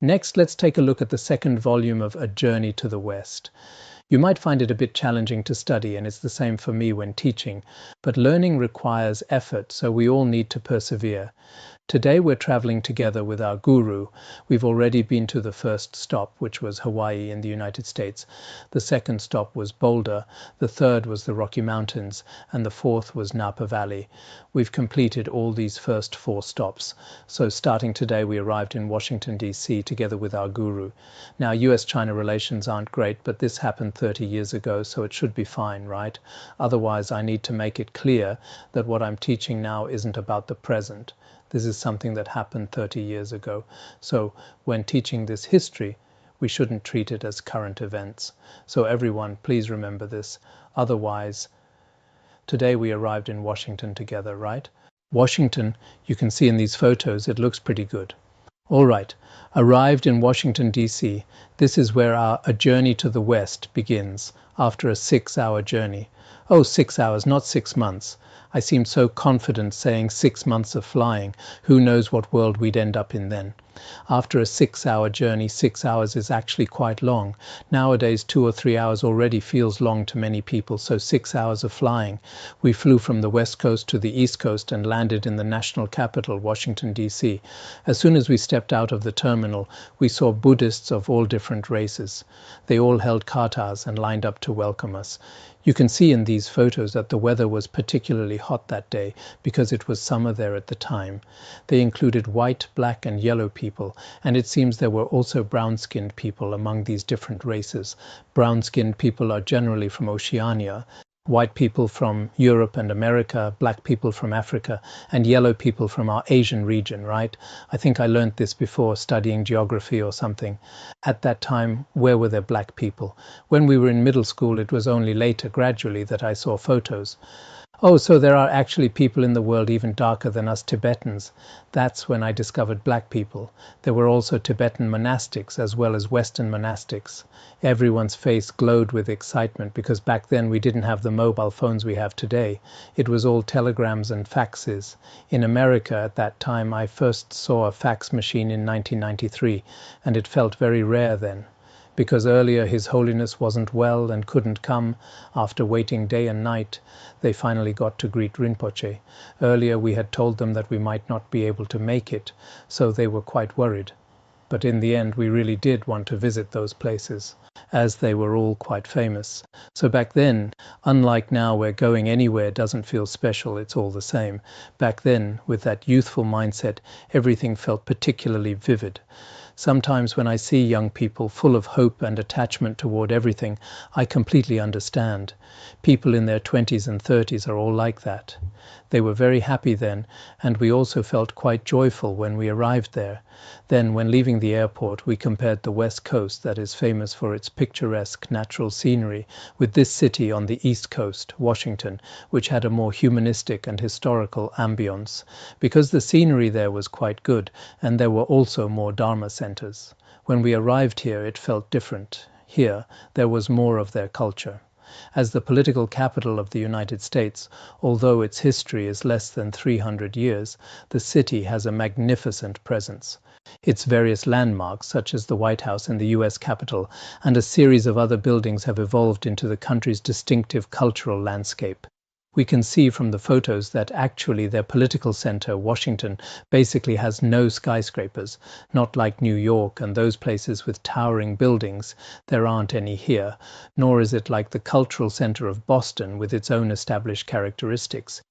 Next, let's take a look at the second volume of A Journey to the West. You might find it a bit challenging to study, and it's the same for me when teaching, but learning requires effort, so we all need to persevere. Today we're traveling together with our guru. We've already been to the first stop, which was Hawaii in the United States. The second stop was Boulder. The third was the Rocky Mountains, and the fourth was Napa Valley. We've completed all these first 4 stops. So starting today, we arrived in Washington, D.C. together with our guru. Now, US-China relations aren't great, but this happened 30 years ago, so it should be fine, right? Otherwise, I need to make it clear that what I'm teaching now isn't about the present. This is something that happened 30 years ago. So when teaching this history, we shouldn't treat it as current events. So everyone, please remember this. Otherwise, today we arrived in Washington together, right? Washington, you can see in these photos, it looks pretty good. All right, arrived in Washington, D.C. This is where our A Journey to the West begins, after a 6-hour journey. Oh, 6 hours, not 6 months. I seemed so confident saying 6 months of flying. Who knows what world we'd end up in then. After a 6-hour journey, 6 hours is actually quite long. Nowadays, 2 or 3 hours already feels long to many people, so 6 hours of flying. We flew from the West Coast to the East Coast and landed in the national capital, Washington, D.C. As soon as we stepped out of the terminal, we saw Buddhists of all different races. They all held katas and lined up to welcome us. You can see in these photos that the weather was particularly hot that day because it was summer there at the time. They included white, black and yellow people, and it seems there were also brown-skinned people among these different races. Brown-skinned people are generally from Oceania, white people from Europe and America, black people from Africa, and yellow people from our Asian region, right? I think I learned this before studying geography or something. At that time, where were there black people? When we were in middle school, it was only later, gradually, that I saw photos. Oh, so there are actually people in the world even darker than us Tibetans. That's when I discovered black people. There were also Tibetan monastics as well as Western monastics. Everyone's face glowed with excitement because back then we didn't have the mobile phones we have today. It was all telegrams and faxes. In America at that time, I first saw a fax machine in 1993, and it felt very rare then. Because earlier His Holiness wasn't well and couldn't come, after waiting day and night, they finally got to greet Rinpoche. Earlier we had told them that we might not be able to make it, so they were quite worried. But in the end we really did want to visit those places, as they were all quite famous. So back then, unlike now where going anywhere doesn't feel special, it's all the same, back then, with that youthful mindset, everything felt particularly vivid. Sometimes when I see young people full of hope and attachment toward everything, I completely understand. People in their 20s and 30s are all like that. They were very happy then, and we also felt quite joyful when we arrived there. Then, when leaving the airport, we compared the West Coast, that is famous for its picturesque natural scenery, with this city on the East Coast, Washington, which had a more humanistic and historical ambience, because the scenery there was quite good, and there were also more Dharma centers. When we arrived here, it felt different. Here, there was more of their culture. As the political capital of the United States, although its history is less than 300 years, the city has a magnificent presence. Its various landmarks, such as the White House and the U.S. Capitol, and a series of other buildings have evolved into the country's distinctive cultural landscape. We can see from the photos that actually their political center, Washington, basically has no skyscrapers, not like New York and those places with towering buildings. There aren't any here, nor is it like the cultural center of Boston with its own established characteristics.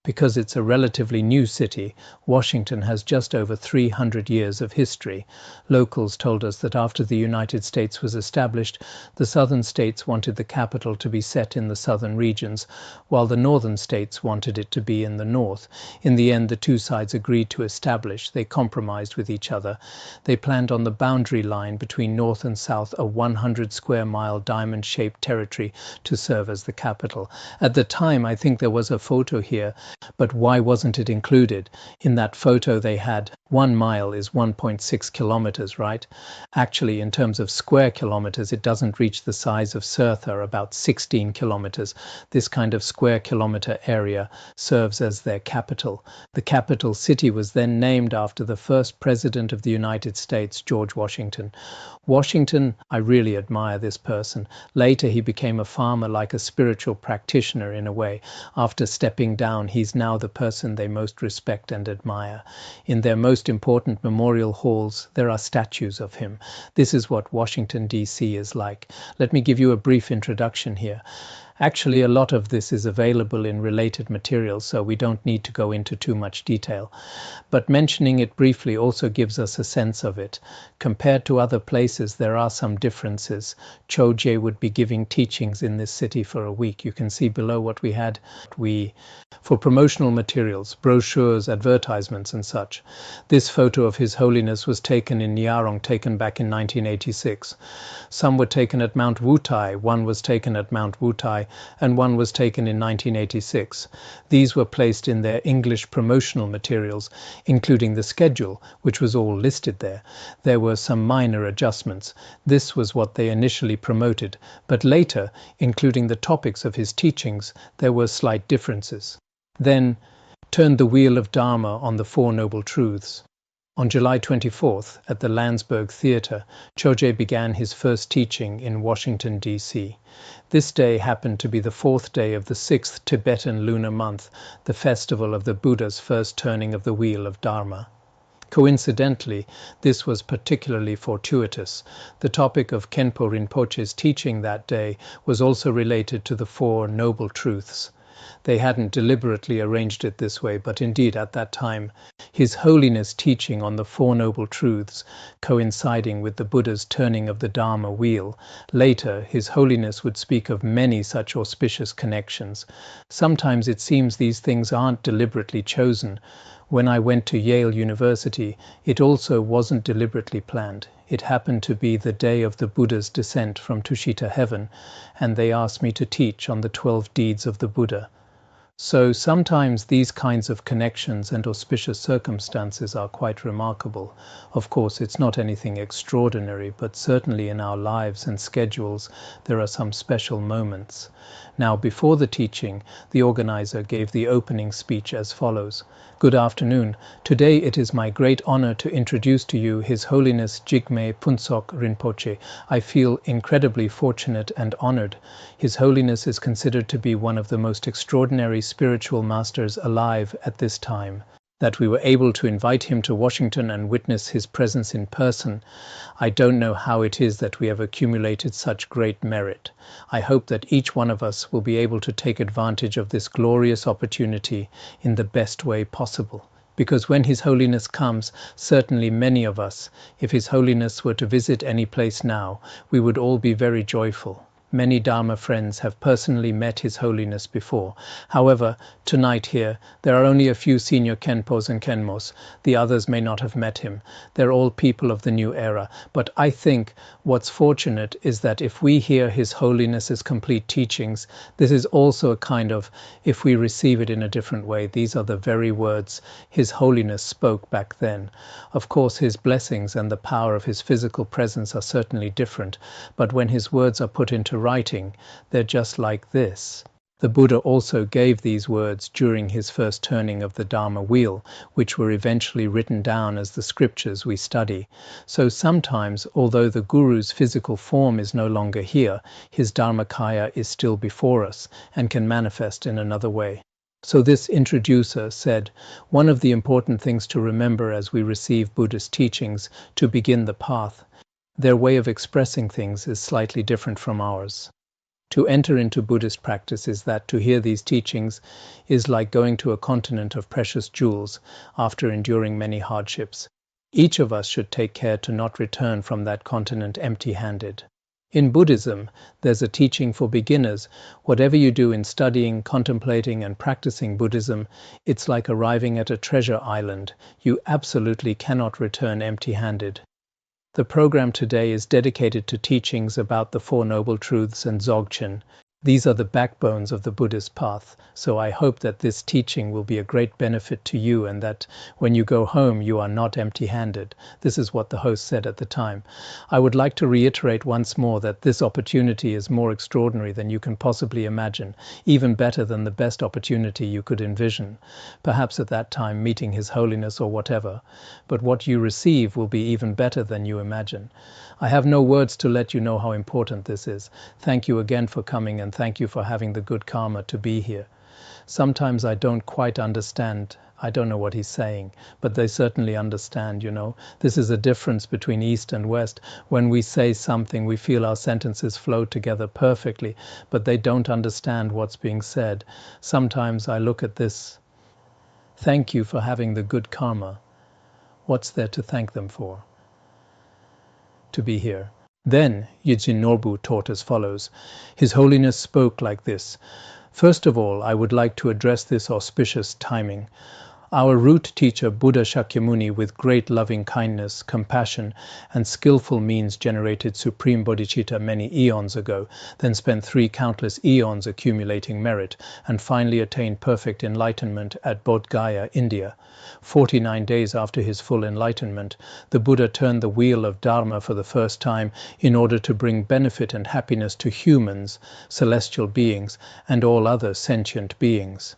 Because it's a relatively new city, Washington has just over 300 years of history. Locals told us that after the United States was established, the southern states wanted the capital to be set in the southern regions, while the northern states wanted it to be in the north. In the end, the two sides agreed to establish. They compromised with each other. They planned on the boundary line between north and south a 100-square-mile diamond-shaped territory to serve as the capital. At the time, I think there was a photo here, But why wasn't it included? In that photo they had 1 mile is 1.6 kilometers, right? Actually, in terms of square kilometers, it doesn't reach the size of Sirtha, about 16 kilometers. This kind of square kilometer area serves as their capital. The capital city was then named after the first president of the United States, George Washington. Washington, I really admire this person. Later, he became a farmer, like a spiritual practitioner in a way. After stepping down, he's now the person they most respect and admire. In their most important memorial halls, there are statues of him. This is what Washington, D.C. is like. Let me give you a brief introduction here. Actually, a lot of this is available in related materials, so we don't need to go into too much detail. But mentioning it briefly also gives us a sense of it. Compared to other places, there are some differences. Choje would be giving teachings in this city for a week. You can see below what we had. For promotional materials, brochures, advertisements and such. This photo of His Holiness was taken in Nyarong, taken back in 1986. Some were taken at Mount Wutai, one was taken at Mount Wutai, and one was taken in 1986. These were placed in their English promotional materials, including the schedule, which was all listed there. There were some minor adjustments. This was what they initially promoted, but later, including the topics of his teachings, there were slight differences. Then, turned the wheel of Dharma on the Four Noble Truths. On July 24th, at the Lansburgh Theatre, Choje began his first teaching in Washington, D.C. This day happened to be the 4th day of the 6th Tibetan lunar month, the festival of the Buddha's first turning of the wheel of Dharma. Coincidentally, this was particularly fortuitous. The topic of Khenpo Rinpoche's teaching that day was also related to the Four Noble Truths. They hadn't deliberately arranged it this way, but indeed at that time, His Holiness teaching on the Four Noble Truths coinciding with the Buddha's turning of the Dharma wheel. Later, His Holiness would speak of many such auspicious connections. Sometimes it seems these things aren't deliberately chosen. When I went to Yale University, it also wasn't deliberately planned. It happened to be the day of the Buddha's descent from Tushita heaven, and they asked me to teach on the 12 deeds of the Buddha. So sometimes these kinds of connections and auspicious circumstances are quite remarkable. Of course, it's not anything extraordinary, but certainly in our lives and schedules, there are some special moments. Now, before the teaching, the organizer gave the opening speech as follows. Good afternoon. Today it is my great honor to introduce to you His Holiness Jigme Phuntsok Rinpoche. I feel incredibly fortunate and honored. His Holiness is considered to be one of the most extraordinary spiritual masters alive at this time. That we were able to invite him to Washington and witness his presence in person. I don't know how it is that we have accumulated such great merit. I hope that each one of us will be able to take advantage of this glorious opportunity in the best way possible. Because when His Holiness comes, certainly many of us, if His Holiness were to visit any place now, we would all be very joyful. Many Dharma friends have personally met His Holiness before. However, tonight here, there are only a few senior Khenpos and Khenmos. The others may not have met him. They're all people of the new era. But I think what's fortunate is that if we hear His Holiness's complete teachings, this is also a kind of, if we receive it in a different way, these are the very words His Holiness spoke back then. Of course, his blessings and the power of his physical presence are certainly different, but when his words are put into writing, they're just like this. The Buddha also gave these words during his first turning of the Dharma wheel, which were eventually written down as the scriptures we study. So sometimes, although the Guru's physical form is no longer here, his Dharmakaya is still before us and can manifest in another way. So this introducer said, one of the important things to remember as we receive Buddhist teachings to begin the path, their way of expressing things is slightly different from ours. To enter into Buddhist practice is that to hear these teachings is like going to a continent of precious jewels after enduring many hardships. Each of us should take care to not return from that continent empty-handed. In Buddhism, there's a teaching for beginners. Whatever you do in studying, contemplating, and practicing Buddhism, it's like arriving at a treasure island. You absolutely cannot return empty-handed. The program today is dedicated to teachings about the Four Noble Truths and Dzogchen. These are the backbones of the Buddhist path, so I hope that this teaching will be a great benefit to you and that when you go home you are not empty-handed. This is what the host said at the time. I would like to reiterate once more that this opportunity is more extraordinary than you can possibly imagine, even better than the best opportunity you could envision, perhaps at that time meeting His Holiness or whatever. But what you receive will be even better than you imagine. I have no words to let you know how important this is. Thank you again for coming and thank you for having the good karma to be here. Sometimes I don't quite understand. I don't know what he's saying, but they certainly understand, you know. This is a difference between East and West. When we say something, we feel our sentences flow together perfectly, but they don't understand what's being said. Sometimes I look at this. Thank you for having the good karma. What's there to thank them for? To be here. Then Yijin Norbu taught as follows. His Holiness spoke like this. First of all, I would like to address this auspicious timing. Our root teacher Buddha Shakyamuni, with great loving kindness, compassion, and skillful means generated supreme bodhicitta many eons ago, then spent 3 countless eons accumulating merit, and finally attained perfect enlightenment at Bodh Gaya, India. 49 days after his full enlightenment, the Buddha turned the wheel of Dharma for the first time in order to bring benefit and happiness to humans, celestial beings, and all other sentient beings.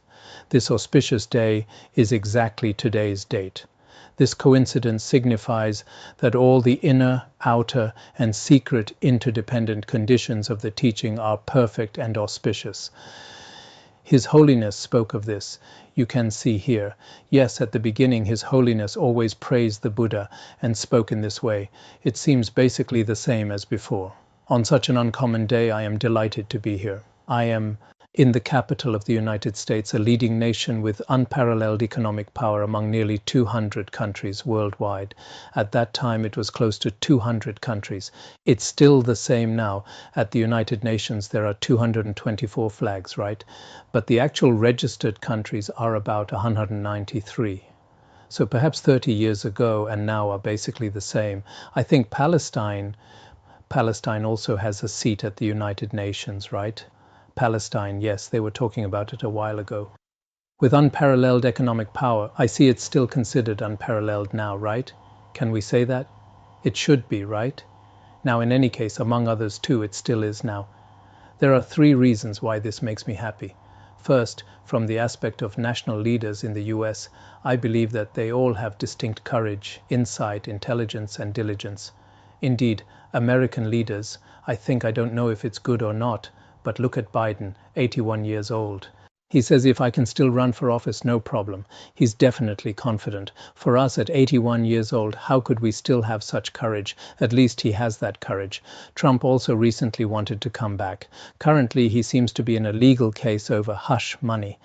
This auspicious day is exactly today's date. This coincidence signifies that all the inner, outer, and secret interdependent conditions of the teaching are perfect and auspicious. His Holiness spoke of this. You can see here. Yes, at the beginning His Holiness always praised the Buddha and spoke in this way. It seems basically the same as before. On such an uncommon day, I am delighted to be here. I am in the capital of the United States, a leading nation with unparalleled economic power among nearly 200 countries worldwide. At that time, it was close to 200 countries. It's still the same now. At the United Nations, there are 224 flags, right? But the actual registered countries are about 193. So perhaps 30 years ago and now are basically the same. I think Palestine also has a seat at the United Nations, right? Palestine, yes, they were talking about it a while ago. With unparalleled economic power, I see it's still considered unparalleled now, right? Can we say that? It should be, right? Now, in any case, among others too, it still is now. There are 3 reasons why this makes me happy. First, from the aspect of national leaders in the US, I believe that they all have distinct courage, insight, intelligence, and diligence. Indeed, American leaders, I don't know if it's good or not, but look at Biden, 81 years old. He says if I can still run for office, no problem. He's definitely confident. For us at 81 years old, how could we still have such courage? At least he has that courage. Trump also recently wanted to come back. Currently, he seems to be in a legal case over hush money.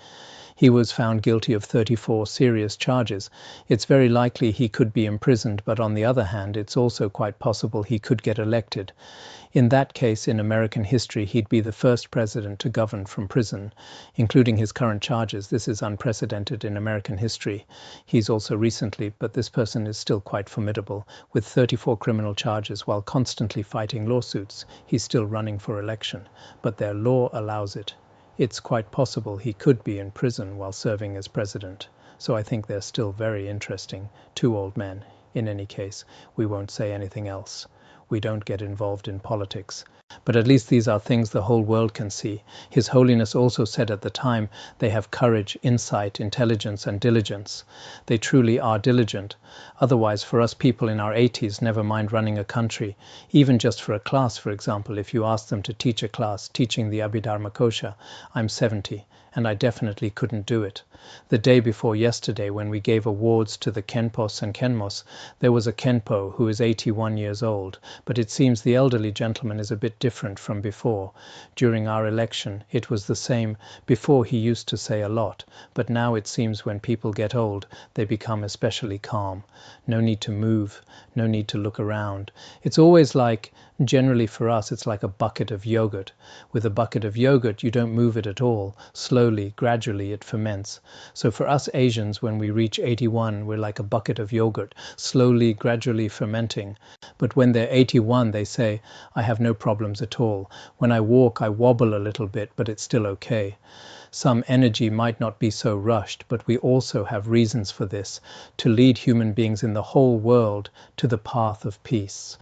He was found guilty of 34 serious charges. It's very likely he could be imprisoned, but on the other hand, it's also quite possible he could get elected. In that case, in American history, he'd be the first president to govern from prison, including his current charges. This is unprecedented in American history. He's also recently, but this person is still quite formidable, with 34 criminal charges while constantly fighting lawsuits. He's still running for election, but their law allows it. It's quite possible he could be in prison while serving as president. So I think they're still very interesting. 2 old men. In any case, we won't say anything else. We don't get involved in politics. But at least these are things the whole world can see. His Holiness also said at the time they have courage, insight, intelligence, and diligence. They truly are diligent. Otherwise, for us people in our 80s, never mind running a country, even just for a class, for example, if you ask them to teach a class teaching the Abhidharmakosha, I'm 70, and I definitely couldn't do it. The day before yesterday, when we gave awards to the Khenpos and Khenmos, there was a Khenpo who is 81 years old, but it seems the elderly gentleman is a bit different from before. During our election, it was the same. Before he used to say a lot, but now it seems when people get old, they become especially calm. No need to move, no need to look around. It's always like Generally for us, it's like a bucket of yogurt. With a bucket of yogurt, you don't move it at all. Slowly, gradually, it ferments. So for us Asians, when we reach 81, we're like a bucket of yogurt, slowly, gradually fermenting. But when they're 81, they say, I have no problems at all. When I walk, I wobble a little bit, but it's still okay. Some energy might not be so rushed, but we also have reasons for this, to lead human beings in the whole world to the path of peace.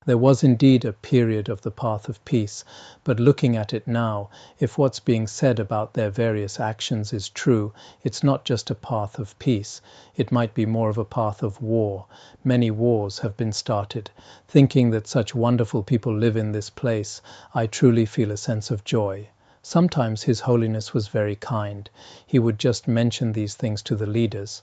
There was indeed a period of the path of peace, but looking at it now, if what's being said about their various actions is true, it's not just a path of peace. It might be more of a path of war. Many wars have been started. Thinking that such wonderful people live in this place, I truly feel a sense of joy. Sometimes His Holiness was very kind. He would just mention these things to the leaders.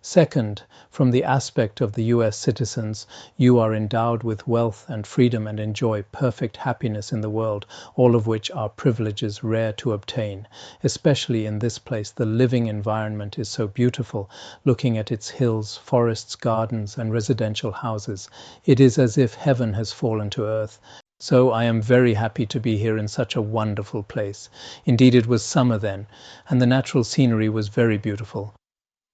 Second, from the aspect of the US citizens, you are endowed with wealth and freedom and enjoy perfect happiness in the world, all of which are privileges rare to obtain. Especially in this place, the living environment is so beautiful, looking at its hills, forests, gardens, and residential houses. It is as if heaven has fallen to earth. So I am very happy to be here in such a wonderful place. Indeed, it was summer then, and the natural scenery was very beautiful.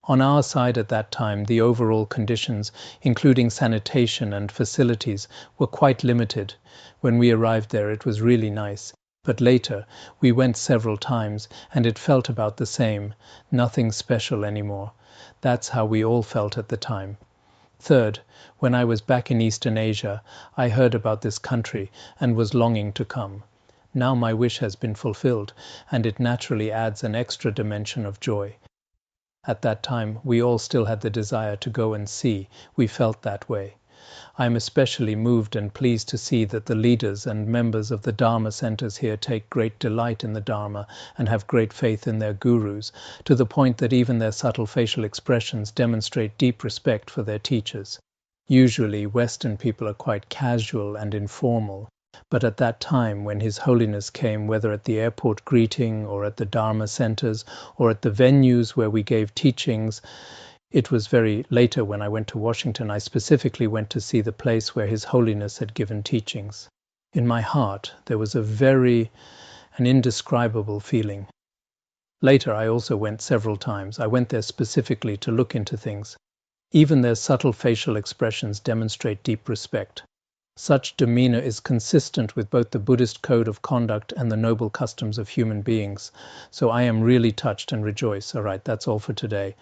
On our side at that time, the overall conditions, including sanitation and facilities, were quite limited. When we arrived there, it was really nice. But later, we went several times, and it felt about the same. Nothing special anymore. That's how we all felt at the time. Third, when I was back in Eastern Asia, I heard about this country and was longing to come. Now my wish has been fulfilled, and it naturally adds an extra dimension of joy. At that time, we all still had the desire to go and see. We felt that way. I am especially moved and pleased to see that the leaders and members of the Dharma centers here take great delight in the Dharma and have great faith in their gurus, to the point that even their subtle facial expressions demonstrate deep respect for their teachers. Usually, Western people are quite casual and informal. But at that time, when His Holiness came, whether at the airport greeting or at the Dharma centers or at the venues where we gave teachings, it was very later when I went to Washington, I specifically went to see the place where His Holiness had given teachings. In my heart, there was an indescribable feeling. Later, I also went several times. I went there specifically to look into things. Even their subtle facial expressions demonstrate deep respect. Such demeanor is consistent with both the Buddhist code of conduct and the noble customs of human beings. So I am really touched and rejoice. All right, that's all for today.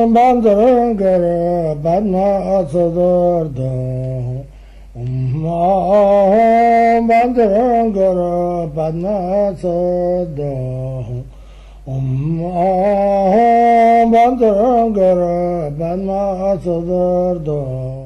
Bandangara Badna Sodargye Bandangara Badna Sodargye Bandangara Badna Sodargye